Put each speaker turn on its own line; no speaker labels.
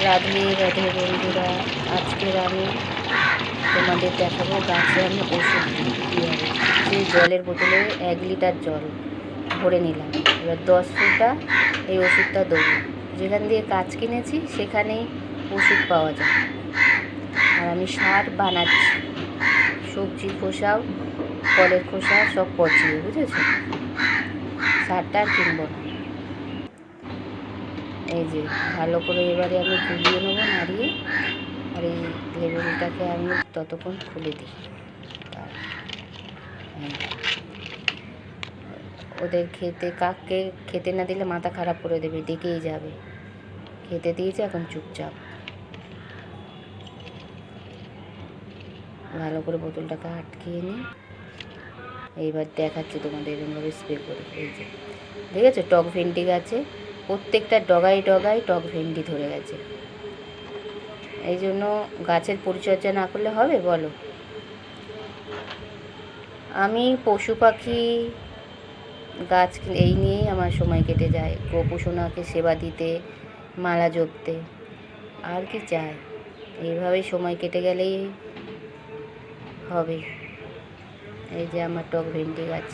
রাধে রাধে বন্ধুরা, আজকের আমি তোমাদের দেখাবো গাছে আমি ওষুধ দিই কীভাবে। যে জলের বোতলে 1 লিটার জল ভরে নিলাম, এবার 10 ফোঁটা এই ওষুধটা দেবো। যেখান দিয়ে গাছ কিনেছি সেখানেই ওষুধ পাওয়া যায়। আর আমি সার বানাচ্ছি, সবজির খোসাও ফলের খোসা সব পচিয়ে, বুঝেছো? সারটা আর কিনবো না। এই যে ভালো করে এবারে আমি গুলিয়ে নেবো, নাড়িয়ে। আর এই লেবুটাকে আমি ততক্ষণ খুলে দিই। ওদের কাককে খেতে না দিলে মাথা খারাপ করে দেবে, ডেকেই যাবে। খেতে দিয়েছে, এখন চুপচাপ। ভালো করে বোতলটাকে আটকিয়ে নিই। এইবার দেখাচ্ছি তোমাদের এরকমভাবে স্প্রে করে। এই যে দেখেছো, টক ভেন্ডি গাছে প্রত্যেকটা ডগায় ডগায় টক ভেন্ডি ধরে গেছে। এই জন্য গাছের পরিচর্যা না করলে হবে বলো? আমি পশু পাখি গাছ এই নিয়েই আমার সময় কেটে যায়। গোপুসোনাকে সেবা দিতে, মালা জপতে, আর কি চাই? এইভাবেই সময় কেটে গেলেই হবে। এই যে আমার টক ভেন্ডি গাছ।